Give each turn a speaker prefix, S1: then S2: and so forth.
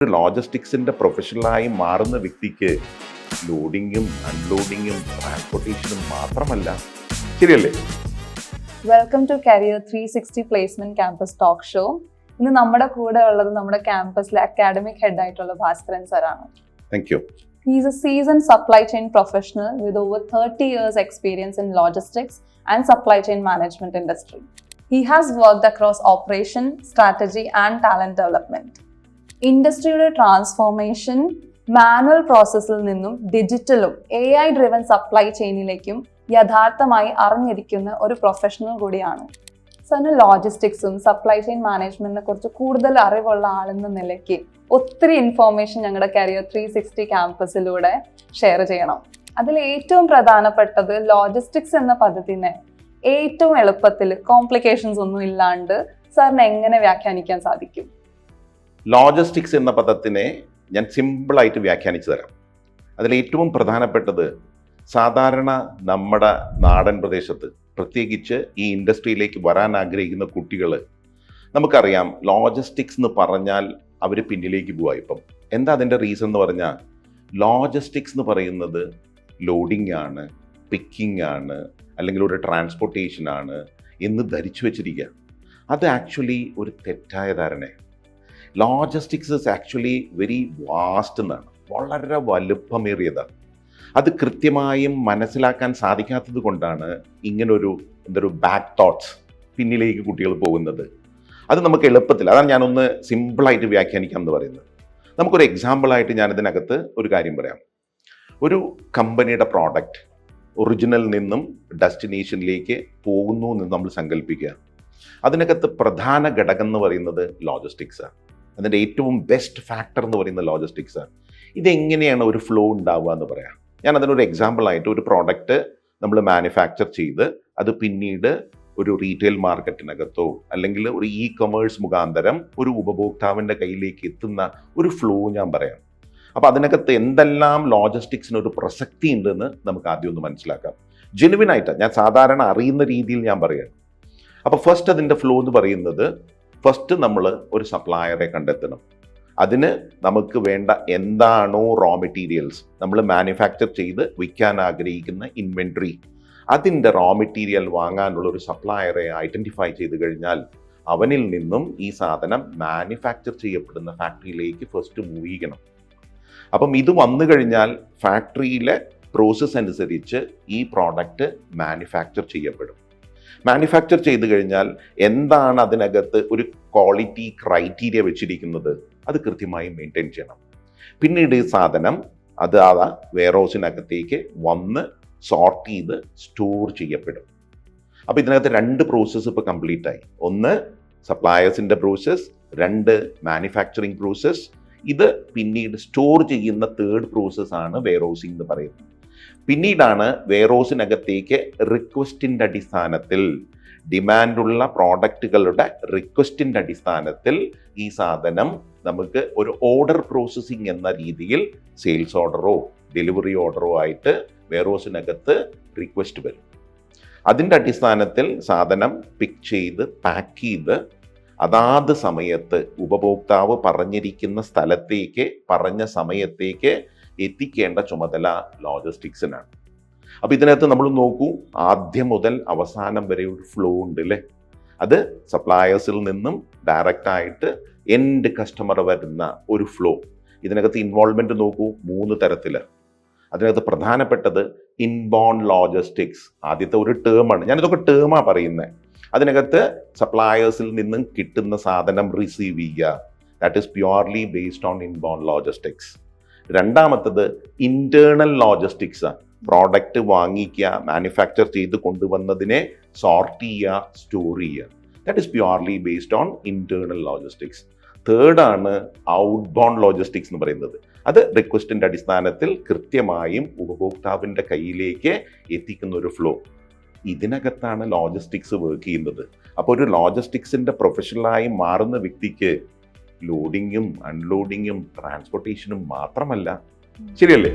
S1: ഒരു ലോജിസ്റ്റിക്സിന്റെ പ്രൊഫഷണലായി മാറുന്ന വ്യക്തിക്ക് ലോഡിങ്ങും അൺലോഡിങ്ങും ട്രാൻസ്പോർട്ടേഷനും മാത്രമല്ല, ശരിയല്ലേ?
S2: Welcome to career 360 placement campus talk show. ഇന്ന് നമ്മുടെ കൂടെ ഉള്ളത് നമ്മുടെ ക്യാമ്പസിലെ അക്കാഡമിക് ഹെഡ് ആയിട്ടുള്ള ഭാസ്കരൻ സാറാണ്.
S1: Thank you.
S2: He is a seasoned supply chain professional with over 30 years experience in logistics and supply chain management industry. He has worked across operation, strategy and talent development. ഇൻഡസ്ട്രിയുടെ transformation manual പ്രോസസ്സിൽ നിന്നും ഡിജിറ്റലും AI driven supply ചെയിനിലേക്കും യഥാർത്ഥമായി അറിഞ്ഞിരിക്കുന്ന ഒരു professional കൂടിയാണ്. സാറിന് ലോജിസ്റ്റിക്സും സപ്ലൈ ചെയിൻ മാനേജ്മെന്റിനെ കുറിച്ച് കൂടുതൽ അറിവുള്ള ആളെന്ന നിലയ്ക്ക് ഒത്തിരി ഇൻഫോർമേഷൻ ഞങ്ങളുടെ കരിയർ 360 ക്യാമ്പസിലൂടെ ഷെയർ ചെയ്യണം. അതിൽ ഏറ്റവും പ്രധാനപ്പെട്ടത് ലോജിസ്റ്റിക്സ് എന്ന പദ്ധതിനെ ഏറ്റവും എളുപ്പത്തിൽ കോംപ്ലിക്കേഷൻസ് ഒന്നും ഇല്ലാണ്ട് സാറിന് എങ്ങനെ വ്യാഖ്യാനിക്കാൻ സാധിക്കും?
S1: ലോജിസ്റ്റിക്സ് എന്ന പദത്തിനെ ഞാൻ സിമ്പിളായിട്ട് വ്യാഖ്യാനിച്ചു തരാം. അതിൽ ഏറ്റവും പ്രധാനപ്പെട്ടത് സാധാരണ നമ്മുടെ നാടൻ പ്രദേശത്ത്, പ്രത്യേകിച്ച് ഈ ഇൻഡസ്ട്രിയിലേക്ക് വരാൻ ആഗ്രഹിക്കുന്ന കുട്ടികൾ, നമുക്കറിയാം ലോജിസ്റ്റിക്സ് എന്ന് പറഞ്ഞാൽ അവർ പിന്നിലേക്ക് പോവാ. ഇപ്പം എന്താ അതിൻ്റെ റീസൺ എന്ന് പറഞ്ഞാൽ, ലോജിസ്റ്റിക്സ് എന്ന് പറയുന്നത് ലോഡിംഗ് ആണ്, പിക്കിംഗ് ആണ്, അല്ലെങ്കിൽ ഒരു ട്രാൻസ്പോർട്ടേഷൻ ആണ് എന്ന് ധരിച്ചു വെച്ചിരിക്കുക. അത് ആക്ച്വലി ഒരു തെറ്റായ ധാരണയാണ്. Logistics is actually very vast എന്നാണ്, വളരെ വലുപ്പമേറിയതാണ്. അത് കൃത്യമായും മനസ്സിലാക്കാൻ സാധിക്കാത്തത് കൊണ്ടാണ് ഇങ്ങനൊരു ബാക്ക് തോട്ട്സ് പിന്നിലേക്ക് കുട്ടികൾ പോകുന്നത്. അത് നമുക്ക് എളുപ്പത്തിൽ, അതാണ് ഞാനൊന്ന് സിമ്പിളായിട്ട് വ്യാഖ്യാനിക്കാം എന്ന് പറയുന്നത്. നമുക്കൊരു എക്സാമ്പിളായിട്ട് ഞാനിതിനകത്ത് ഒരു കാര്യം പറയാം. ഒരു കമ്പനിയുടെ പ്രോഡക്റ്റ് ഒറിജിനൽ നിന്നും ഡെസ്റ്റിനേഷനിലേക്ക് പോകുന്നു എന്ന് നമ്മൾ സങ്കല്പിക്കുക. അതിനകത്ത് പ്രധാന ഘടകം എന്ന് പറയുന്നത് ലോജിസ്റ്റിക്സാണ്. അതിൻ്റെ ഏറ്റവും ബെസ്റ്റ് ഫാക്ടർ എന്ന് പറയുന്നത് ലോജിസ്റ്റിക്സാണ്. ഇതെങ്ങനെയാണ് ഒരു ഫ്ലോ ഉണ്ടാവുക എന്ന് പറയാം. ഞാൻ അതിനൊരു എക്സാമ്പിളായിട്ട്, ഒരു പ്രോഡക്റ്റ് നമ്മൾ മാനുഫാക്ചർ ചെയ്ത് അത് പിന്നീട് ഒരു റീറ്റെയിൽ മാർക്കറ്റിനകത്തോ അല്ലെങ്കിൽ ഒരു കൊമേഴ്സ് മുഖാന്തരം ഒരു ഉപഭോക്താവിൻ്റെ കയ്യിലേക്ക് എത്തുന്ന ഒരു ഫ്ലോ ഞാൻ പറയാം. അപ്പോൾ അതിനകത്ത് എന്തെല്ലാം ലോജിസ്റ്റിക്സിനൊരു പ്രസക്തി ഉണ്ടെന്ന് നമുക്ക് ആദ്യം ഒന്ന് മനസ്സിലാക്കാം. ജെനുവിനായിട്ട് ഞാൻ സാധാരണ അറിയുന്ന രീതിയിൽ ഞാൻ പറയാം. അപ്പോൾ ഫസ്റ്റ് അതിൻ്റെ ഫ്ലോ എന്ന് പറയുന്നത്, ഫസ്റ്റ് നമ്മൾ ഒരു സപ്ലയറെ കണ്ടെത്തണം. അതിന് നമുക്ക് വേണ്ട എന്താണോ റോ മെറ്റീരിയൽസ്, നമ്മൾ മാനുഫാക്ചർ ചെയ്ത് വിൽക്കാൻ ആഗ്രഹിക്കുന്ന ഇൻവെൻട്രി, അതിൻ്റെ റോ മെറ്റീരിയൽ വാങ്ങാനുള്ള ഒരു സപ്ലയറെ ഐഡൻറ്റിഫൈ ചെയ്ത് കഴിഞ്ഞാൽ അവനിൽ നിന്നും ഈ സാധനം മാനുഫാക്ചർ ചെയ്യപ്പെടുന്ന ഫാക്ടറിയിലേക്ക് ഫസ്റ്റ് മൂവ് ചെയ്യണം. അപ്പം ഇത് വന്നു കഴിഞ്ഞാൽ ഫാക്ടറിയിലെ പ്രോസസ്സ് അനുസരിച്ച് ഈ പ്രോഡക്റ്റ് മാനുഫാക്ചർ ചെയ്യപ്പെടും. മാനുഫാക്ചർ ചെയ്ത് കഴിഞ്ഞാൽ എന്താണ് അതിനകത്ത് ഒരു ക്വാളിറ്റി ക്രൈറ്റീരിയ വെച്ചിരിക്കുന്നത്, അത് കൃത്യമായി മെയിൻറ്റെയിൻ ചെയ്യണം. പിന്നീട് ഈ സാധനം അത് വെയർഹൗസിനകത്തേക്ക് വന്ന് സോർട്ട് ചെയ്ത് സ്റ്റോർ ചെയ്യപ്പെടും. അപ്പോൾ ഇതിനകത്ത് രണ്ട് പ്രോസസ്സ് ഇപ്പോൾ കംപ്ലീറ്റ് ആയി. ഒന്ന് സപ്ലയേഴ്സിൻ്റെ പ്രോസസ്സ്, രണ്ട് മാനുഫാക്ചറിങ് പ്രോസസ്സ്. ഇത് പിന്നീട് സ്റ്റോർ ചെയ്യുന്ന തേർഡ് പ്രോസസ്സാണ് വെയർഹൗസിംഗ് എന്ന് പറയുന്നത്. പിന്നീടാണ് വെയർഹൗസിനകത്തേക്ക് റിക്വസ്റ്റിൻ്റെ അടിസ്ഥാനത്തിൽ, ഡിമാൻഡുള്ള പ്രോഡക്റ്റുകളുടെ റിക്വസ്റ്റിൻ്റെ അടിസ്ഥാനത്തിൽ ഈ സാധനം നമുക്ക് ഒരു ഓർഡർ പ്രോസസ്സിംഗ് എന്ന രീതിയിൽ സെയിൽസ് ഓർഡറോ ഡെലിവറി ഓർഡറോ ആയിട്ട് വെയർഹൗസിനകത്ത് റിക്വസ്റ്റ് വരും. അതിൻ്റെ അടിസ്ഥാനത്തിൽ സാധനം പിക്ക് ചെയ്ത് പാക്ക് ചെയ്ത് അതാത് സമയത്ത് ഉപഭോക്താവ് പറഞ്ഞിരിക്കുന്ന സ്ഥലത്തേക്ക് പറഞ്ഞ സമയത്തേക്ക് എത്തിക്കേണ്ട ചുമതല ലോജിസ്റ്റിക്സിനാണ്. അപ്പോൾ ഇതിനകത്ത് നമ്മൾ നോക്കൂ, ആദ്യം മുതൽ അവസാനം വരെ ഒരു ഫ്ലോ ഉണ്ട് അല്ലേ. അത് സപ്ലയേഴ്സിൽ നിന്നും ഡയറക്റ്റായിട്ട് എൻഡ് കസ്റ്റമർ വരുന്ന ഒരു ഫ്ലോ. ഇതിനകത്ത് ഇൻവോൾവ്മെൻറ്റ് നോക്കൂ, 3 തരത്തിൽ. അതിനകത്ത് പ്രധാനപ്പെട്ടത് ഇൻബൗണ്ട് ലോജിസ്റ്റിക്സ്, ആദ്യത്തെ ഒരു ടേമാണ്. ഞാനിതൊക്കെ ടേമാണ് പറയുന്നത്. അതിനകത്ത് സപ്ലയേഴ്സിൽ നിന്നും കിട്ടുന്ന സാധനം റിസീവ് ചെയ്യുക, that is purely based on inbound logistics. രണ്ടാമത്തത് ഇൻറ്റേർണൽ ലോജിസ്റ്റിക്സ്, പ്രോഡക്റ്റ് വാങ്ങിക്കുക, മാനുഫാക്ചർ ചെയ്ത് കൊണ്ടുവന്നതിനെ സോർട്ട് ചെയ്യുക, സ്റ്റോർ ചെയ്യുക, that is purely based on internal logistics. തേർഡാണ് ഔട്ട് ബൗണ്ട് ലോജിസ്റ്റിക്സ് എന്ന് പറയുന്നത്. അത് റിക്വസ്റ്റിൻ്റെ അടിസ്ഥാനത്തിൽ കൃത്യമായും ഉപഭോക്താവിൻ്റെ കയ്യിലേക്ക് എത്തിക്കുന്ന ഒരു ഫ്ലോ. ഇതിനകത്താണ് ലോജിസ്റ്റിക്സ് വർക്ക് ചെയ്യുന്നത്. അപ്പോൾ ഒരു ലോജിസ്റ്റിക്സിൻ്റെ പ്രൊഫഷണലായി മാറുന്ന വ്യക്തിക്ക് ലോഡിങ്ങും അൺലോഡിങ്ങും ട്രാൻസ്പോർട്ടേഷനും മാത്രമല്ല, ശരിയല്ലേ?